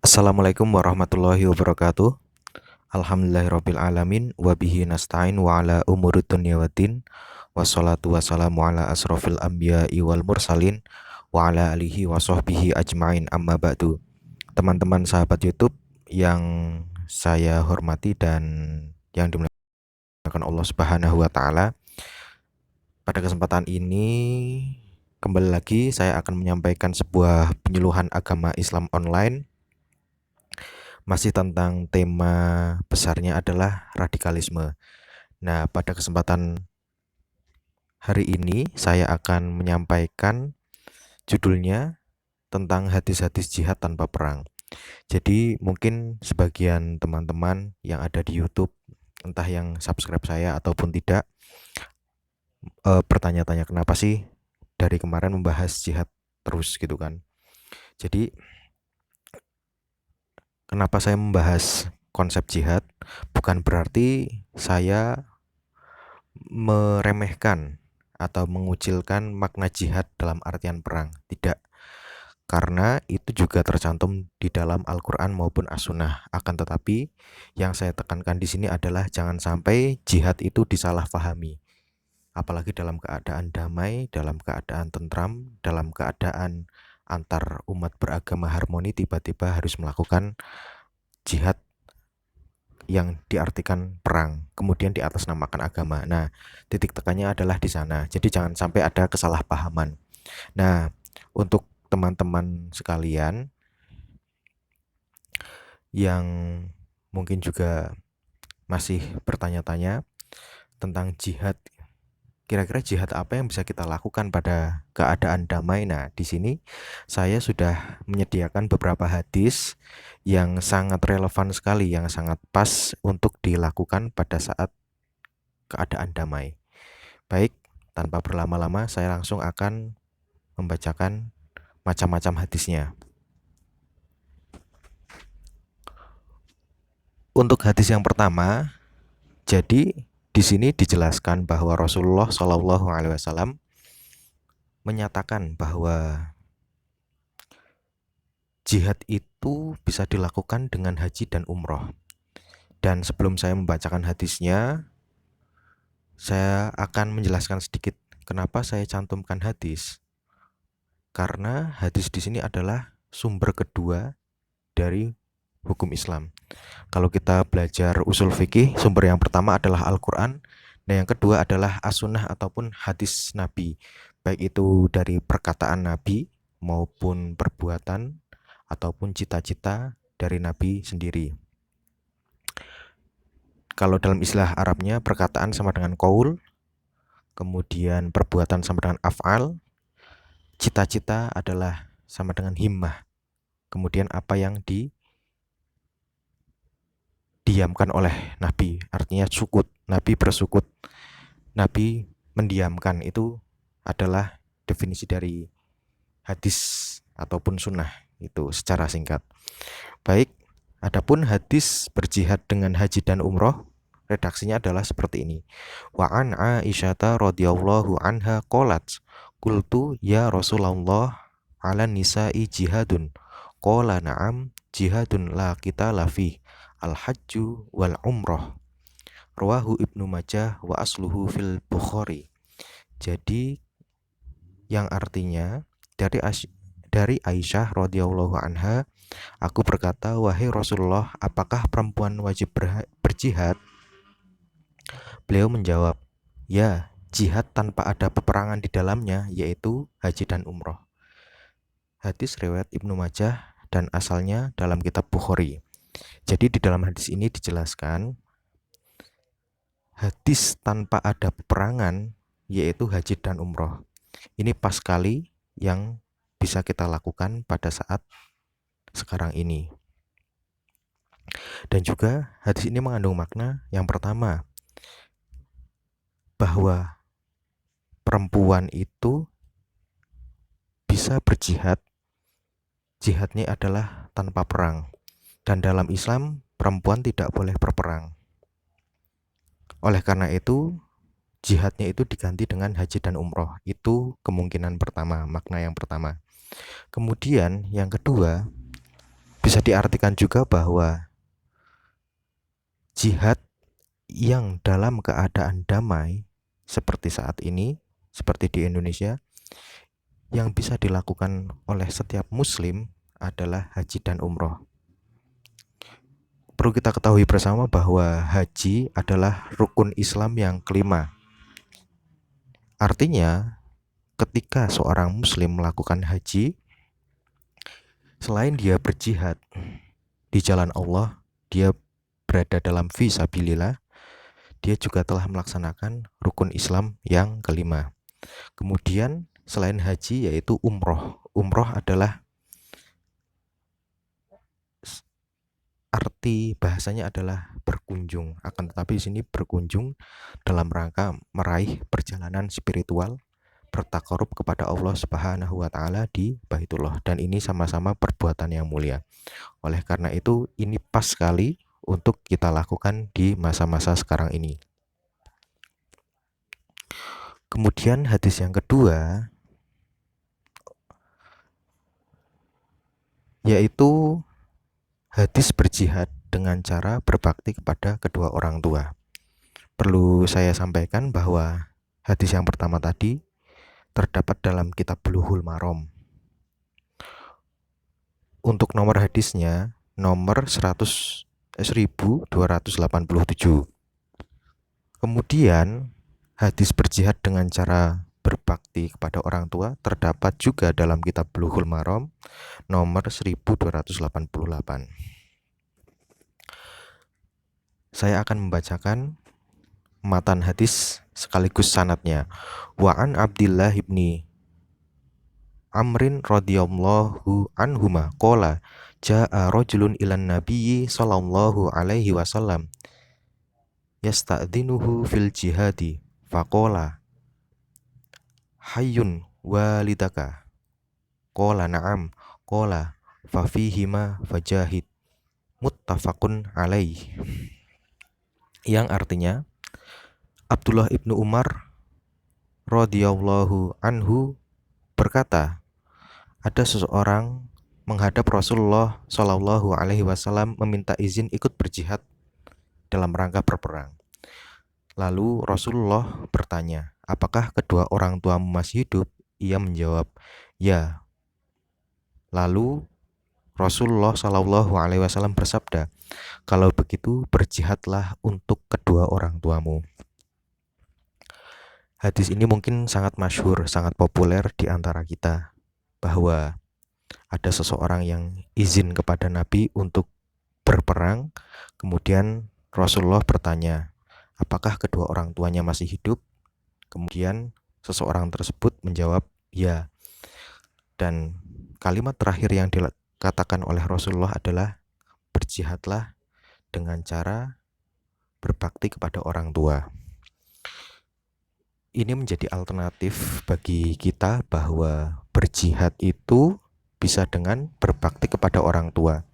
Assalamualaikum warahmatullahi wabarakatuh. Alhamdulillahirabbil alamin wa bihi nasta'in wa ala umuri dunya waddin. Wassalatu wassalamu ala asrofil anbiya'i wal mursalin wa ala alihi wa sahbihi ajmain amma ba'du. Teman-teman sahabat YouTube yang saya hormati dan yang dimuliakan Allah Subhanahu wa taala. Pada kesempatan ini kembali lagi saya akan menyampaikan sebuah penyuluhan agama Islam online. Masih tentang tema besarnya adalah radikalisme. Nah, pada kesempatan hari ini saya akan menyampaikan judulnya tentang hadis-hadis jihad tanpa perang. Jadi mungkin sebagian teman-teman yang ada di YouTube, entah yang subscribe saya ataupun tidak, bertanya-tanya kenapa sih dari kemarin membahas jihad terus gitu kan. Jadi kenapa saya membahas konsep jihad? Bukan berarti saya meremehkan atau mengucilkan makna jihad dalam artian perang. Tidak. Karena itu juga tercantum di dalam Al-Quran maupun As-Sunnah. Akan tetapi yang saya tekankan di sini adalah jangan sampai jihad itu disalahpahami. Apalagi dalam keadaan damai, dalam keadaan tentram, dalam keadaan antar umat beragama harmoni, tiba-tiba harus melakukan jihad yang diartikan perang, kemudian diatasnamakan agama. Nah, titik tekannya adalah di sana. Jadi jangan sampai ada kesalahpahaman. Nah, untuk teman-teman sekalian yang mungkin juga masih bertanya-tanya tentang jihad, kira-kira jihad apa yang bisa kita lakukan pada keadaan damai? Nah, di sini saya sudah menyediakan beberapa hadis yang sangat relevan sekali, yang sangat pas untuk dilakukan pada saat keadaan damai. Baik, tanpa berlama-lama saya langsung akan membacakan macam-macam hadisnya. Untuk hadis yang pertama, jadi di sini dijelaskan bahwa Rasulullah Shallallahu Alaihi Wasallam menyatakan bahwa jihad itu bisa dilakukan dengan haji dan umroh. Dan sebelum saya membacakan hadisnya, saya akan menjelaskan sedikit kenapa saya cantumkan hadis. Karena hadis di sini adalah sumber kedua dari hukum Islam. Kalau kita belajar usul fikih, sumber yang pertama adalah Al-Quran, dan yang kedua adalah As-Sunnah ataupun hadis Nabi. Baik itu dari perkataan Nabi maupun perbuatan ataupun cita-cita dari Nabi sendiri. Kalau dalam istilah Arabnya, perkataan sama dengan qaul, kemudian perbuatan sama dengan af'al, cita-cita adalah sama dengan himmah. Kemudian apa yang didiamkan oleh Nabi, artinya sukut. Nabi bersukut, Nabi mendiamkan, itu adalah definisi dari hadis ataupun sunnah itu secara singkat. Baik, adapun hadis berjihad dengan haji dan umroh, redaksinya adalah seperti ini. Wa an Aisyata radhiyallahu anha qalat qultu ya Rasulullah ala nisa'i jihadun qala na'am jihadun la kita lafi al hajju wal umroh rawahu Ibnu Majah wa asluhu fil Bukhari. Jadi yang artinya dari Aisyah radhiyallahu anha, aku berkata, wahai Rasulullah, apakah perempuan wajib berjihad? Beliau menjawab, ya, jihad tanpa ada peperangan di dalamnya, yaitu haji dan umroh. Hadis riwayat Ibnu Majah dan asalnya dalam kitab Bukhari. Jadi di dalam hadis ini dijelaskan, hadis tanpa ada peperangan, yaitu haji dan umroh. Ini pas sekali yang bisa kita lakukan pada saat sekarang ini. Dan juga hadis ini mengandung makna yang pertama, bahwa perempuan itu bisa berjihad, jihadnya adalah tanpa perang. Dan dalam Islam, perempuan tidak boleh berperang. Oleh karena itu, jihadnya itu diganti dengan haji dan umroh. Itu kemungkinan pertama, makna yang pertama. Kemudian yang kedua, Bisa diartikan juga bahwa jihad yang dalam keadaan damai seperti saat ini, seperti di Indonesia, yang bisa dilakukan oleh setiap muslim adalah haji dan umroh. Perlu kita ketahui bersama bahwa haji adalah rukun Islam yang kelima. Artinya, ketika seorang muslim melakukan haji, selain dia berjihad di jalan Allah, dia berada dalam fisabilillah, dia juga telah melaksanakan rukun Islam yang kelima. Kemudian selain haji yaitu umroh. Umroh adalah arti bahasanya adalah berkunjung. Akan tetapi di sini berkunjung dalam rangka meraih perjalanan spiritual, bertakarub kepada Allah Subhanahu wa taala di Baitullah, dan ini sama-sama perbuatan yang mulia. Oleh karena itu ini pas sekali untuk kita lakukan di masa-masa sekarang ini. Kemudian hadis yang kedua yaitu hadis berjihad dengan cara berbakti kepada kedua orang tua. Perlu saya sampaikan bahwa hadis yang pertama tadi terdapat dalam kitab Bulughul Maram. Untuk nomor hadisnya nomor 1287. Kemudian hadis berjihad dengan cara berbakti kepada orang tua terdapat juga dalam kitab Bulughul Maram nomor 1288. Saya akan membacakan matan hadis sekaligus sanadnya. Wa an Abdillah ibni Amrin radhiyallahu anhuma qala jaa rajulun ilan nabiyyi sallallahu alaihi wasallam yasta'dzinuhu fil jihadi faqala hayyun walidaka qala na'am qala fa fihima fajahid muttafaqun alaih, yang artinya Abdullah ibnu Umar radhiyallahu anhu berkata, ada seseorang menghadap Rasulullah Shallallahu Alaihi Wasallam meminta izin ikut berjihad dalam rangka berperang. Lalu Rasulullah bertanya, apakah kedua orang tuamu masih hidup? Ia menjawab, ya. Lalu Rasulullah Shallallahu Alaihi Wasallam bersabda, kalau begitu berjihadlah untuk kedua orang tuamu. Hadis ini mungkin sangat masyhur, sangat populer di antara kita, bahwa ada seseorang yang izin kepada Nabi untuk berperang, kemudian Rasulullah bertanya, apakah kedua orang tuanya masih hidup? Kemudian seseorang tersebut menjawab, ya. Dan kalimat terakhir yang dikatakan oleh Rasulullah adalah, berjihadlah dengan cara berbakti kepada orang tua. Ini menjadi alternatif bagi kita bahwa berjihad itu bisa dengan berbakti kepada orang tua.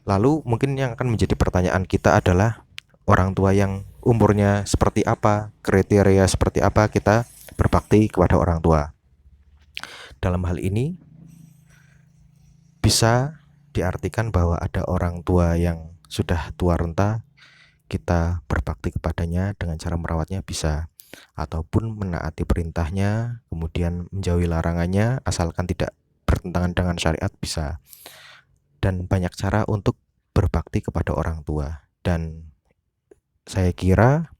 Lalu mungkin yang akan menjadi pertanyaan kita adalah, orang tua yang umurnya seperti apa, kriteria seperti apa kita berbakti kepada orang tua. Dalam hal ini bisa diartikan bahwa ada orang tua yang sudah tua renta, kita berbakti kepadanya dengan cara merawatnya bisa, ataupun menaati perintahnya, kemudian menjauhi larangannya asalkan tidak bertentangan dengan syariat bisa. Dan banyak cara untuk berbakti kepada orang tua. Dan saya kira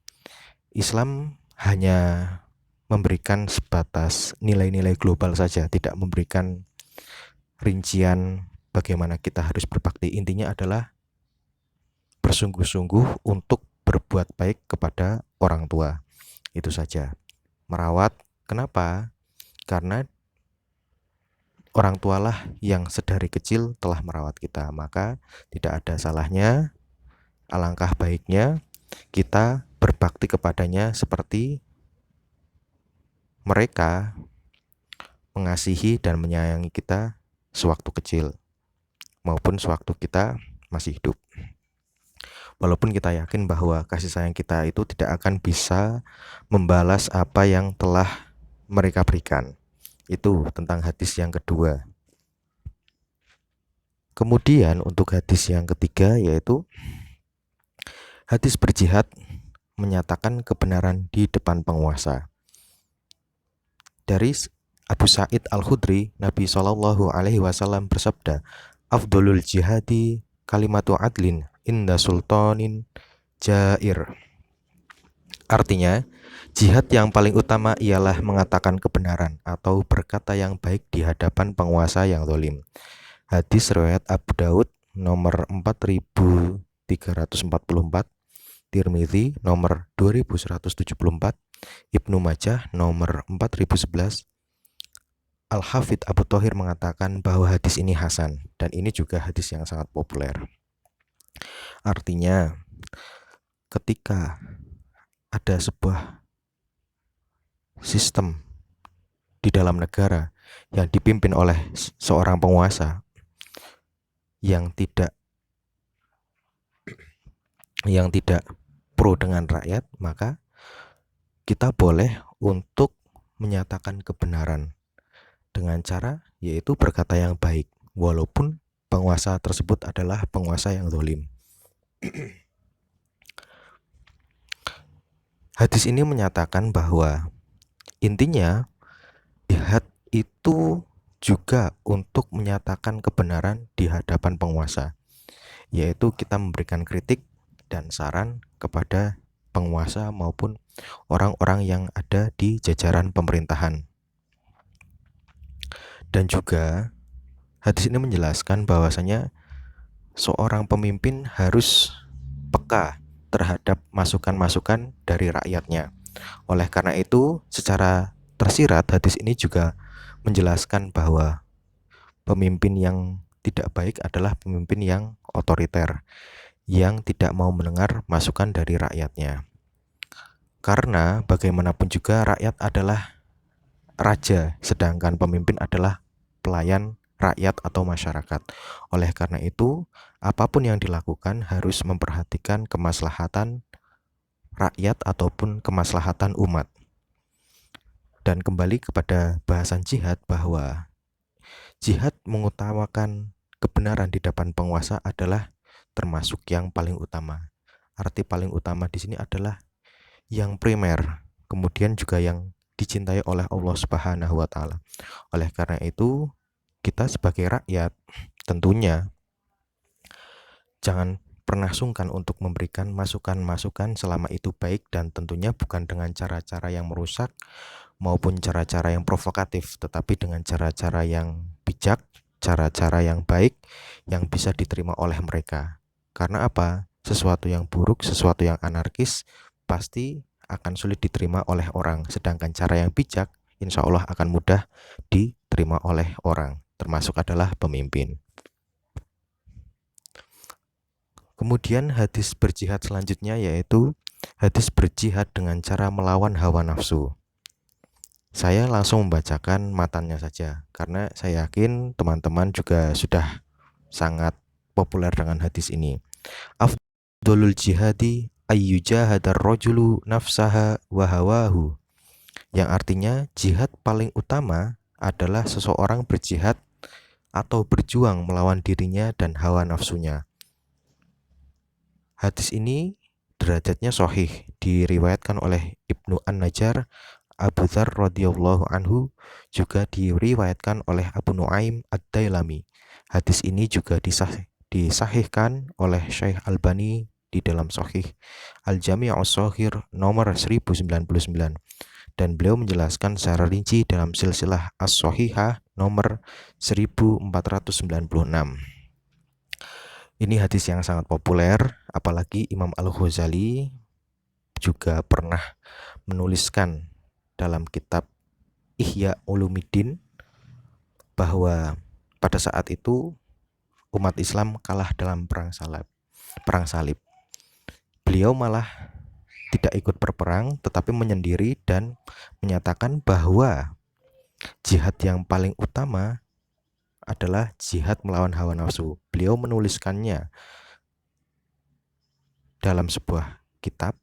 Islam hanya memberikan sebatas nilai-nilai global saja, tidak memberikan rincian bagaimana kita harus berbakti. Intinya adalah bersungguh-sungguh untuk berbuat baik kepada orang tua. Itu saja. Merawat, kenapa? Karena orang tualah yang sedari kecil telah merawat kita, maka tidak ada salahnya, alangkah baiknya kita berbakti kepadanya seperti mereka mengasihi dan menyayangi kita sewaktu kecil maupun sewaktu kita masih hidup. Walaupun kita yakin bahwa kasih sayang kita itu tidak akan bisa membalas apa yang telah mereka berikan. Itu tentang hadis yang kedua. Kemudian untuk hadis yang ketiga yaitu hadis berjihad menyatakan kebenaran di depan penguasa. Dari Abu Sa'id Al-Khudri, Nabi Shallallahu Alaihi Wasallam bersabda, "Afdolul jihadi kalimatu adlin inda sultanin jair." Artinya, jihad yang paling utama ialah mengatakan kebenaran atau berkata yang baik di hadapan penguasa yang zalim. Hadis riwayat Abu Daud nomor 4344, Tirmizi nomor 2174, Ibnu Majah nomor 4011. Al-Hafidh Abu Thohir mengatakan bahwa hadis ini hasan, dan ini juga hadis yang sangat populer. Artinya, ketika ada sebuah sistem di dalam negara yang dipimpin oleh seorang penguasa yang tidak pro dengan rakyat, maka kita boleh untuk menyatakan kebenaran dengan cara yaitu berkata yang baik, walaupun penguasa tersebut adalah penguasa yang zalim. Hadis ini menyatakan bahwa intinya jihad itu juga untuk menyatakan kebenaran di hadapan penguasa, yaitu kita memberikan kritik dan saran kepada penguasa maupun orang-orang yang ada di jajaran pemerintahan. Dan juga hadis ini menjelaskan bahwasanya seorang pemimpin harus peka terhadap masukan-masukan dari rakyatnya. Oleh karena itu, secara tersirat hadis ini juga menjelaskan bahwa pemimpin yang tidak baik adalah pemimpin yang otoriter, yang tidak mau mendengar masukan dari rakyatnya. Karena bagaimanapun juga rakyat adalah raja, sedangkan pemimpin adalah pelayan rakyat atau masyarakat. Oleh karena itu, apapun yang dilakukan harus memperhatikan kemaslahatan rakyat ataupun kemaslahatan umat. Dan kembali kepada bahasan jihad, bahwa jihad mengutamakan kebenaran di depan penguasa adalah termasuk yang paling utama. Arti paling utama di sini adalah yang primer, kemudian juga yang dicintai oleh Allah Subhanahu wa taala. Oleh karena itu, kita sebagai rakyat tentunya jangan pernah sungkan untuk memberikan masukan-masukan selama itu baik, dan tentunya bukan dengan cara-cara yang merusak maupun cara-cara yang provokatif, tetapi dengan cara-cara yang bijak, cara-cara yang baik yang bisa diterima oleh mereka. Karena apa? Sesuatu yang buruk, sesuatu yang anarkis pasti akan sulit diterima oleh orang, sedangkan cara yang bijak insya Allah akan mudah diterima oleh orang, termasuk adalah pemimpin. Kemudian hadis berjihad selanjutnya yaitu hadis berjihad dengan cara melawan hawa nafsu. Saya langsung membacakan matannya saja, karena saya yakin teman-teman juga sudah sangat populer dengan hadis ini. Afdolul jihadi ayyujahadar rajulu nafsaha wa hawahu, yang artinya jihad paling utama adalah seseorang berjihad atau berjuang melawan dirinya dan hawa nafsunya. Hadis ini derajatnya sahih, diriwayatkan oleh Ibnu An-Najjar, Abu Dzar radhiyallahu anhu, juga diriwayatkan oleh Abu Nuaim Ad-Dailami. Hadis ini juga disahihkan oleh Syekh Albani di dalam Sahih Al-Jami' Shaghir nomor 1099, dan beliau menjelaskan secara rinci dalam silsilah As-Shahihah nomor 1496. Ini hadis yang sangat populer, apalagi Imam Al-Ghazali juga pernah menuliskan dalam kitab Ihya Ulumuddin bahwa pada saat itu umat Islam kalah dalam perang salib. Beliau malah tidak ikut berperang, tetapi menyendiri dan menyatakan bahwa jihad yang paling utama adalah jihad melawan hawa nafsu. Beliau menuliskannya dalam sebuah kitab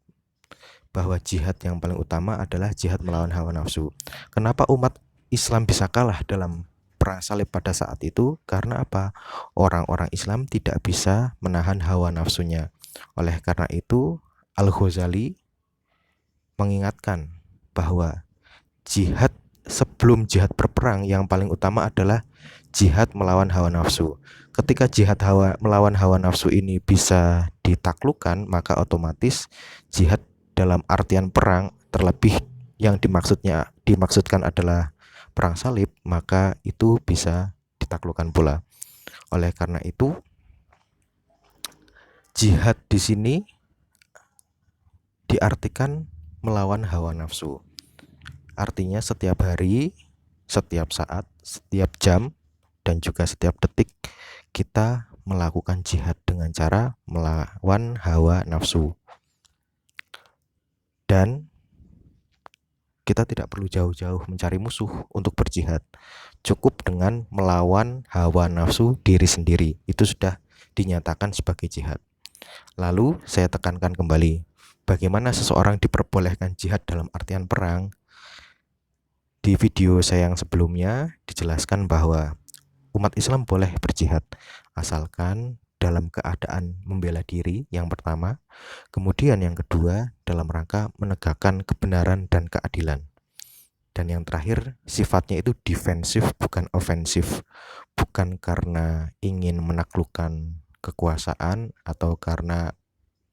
bahwa jihad yang paling utama adalah jihad melawan hawa nafsu. Kenapa umat Islam bisa kalah dalam perang salib pada saat itu karena apa? Orang-orang Islam tidak bisa menahan hawa nafsunya. Oleh karena itu, Al-Ghazali mengingatkan bahwa jihad sebelum jihad berperang yang paling utama adalah jihad melawan hawa nafsu. Ketika jihad melawan hawa nafsu ini bisa ditaklukkan, maka otomatis jihad dalam artian perang, terlebih yang dimaksudkan adalah perang salib, maka itu bisa ditaklukkan pula. Oleh karena itu, jihad di sini diartikan melawan hawa nafsu. Artinya setiap hari, setiap saat, setiap jam, dan juga setiap detik kita melakukan jihad dengan cara melawan hawa nafsu. Dan kita tidak perlu jauh-jauh mencari musuh untuk berjihad. Cukup dengan melawan hawa nafsu diri sendiri. Itu sudah dinyatakan sebagai jihad. Lalu saya tekankan kembali, bagaimana seseorang diperbolehkan jihad dalam artian perang. Di video saya yang sebelumnya dijelaskan bahwa umat Islam boleh berjihad asalkan dalam keadaan membela diri yang pertama, kemudian yang kedua dalam rangka menegakkan kebenaran dan keadilan. Dan yang terakhir sifatnya itu defensif bukan ofensif, bukan karena ingin menaklukkan kekuasaan atau karena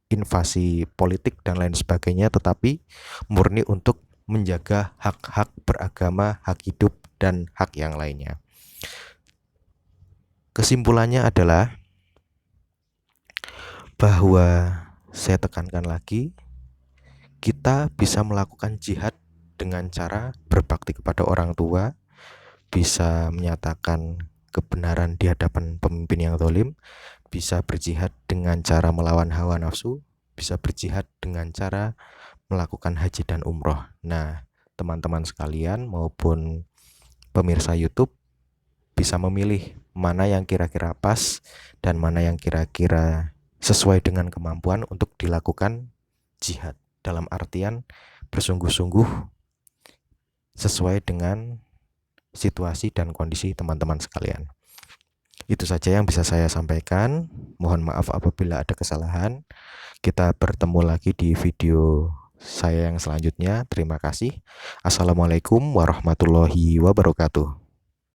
invasi politik dan lain sebagainya, tetapi murni untuk menjaga hak-hak beragama, hak hidup, dan hak yang lainnya. Kesimpulannya adalah bahwa saya tekankan lagi, kita bisa melakukan jihad dengan cara berbakti kepada orang tua, bisa menyatakan kebenaran di hadapan pemimpin yang zalim, bisa berjihad dengan cara melawan hawa nafsu, bisa berjihad dengan cara melakukan haji dan umroh. Nah, teman-teman sekalian maupun pemirsa YouTube bisa memilih mana yang kira-kira pas dan mana yang kira-kira sesuai dengan kemampuan untuk dilakukan jihad. Dalam artian bersungguh-sungguh sesuai dengan situasi dan kondisi teman-teman sekalian. Itu saja yang bisa saya sampaikan. Mohon maaf apabila ada kesalahan. Kita bertemu lagi di video saya yang selanjutnya. Terima kasih. Assalamualaikum warahmatullahi wabarakatuh.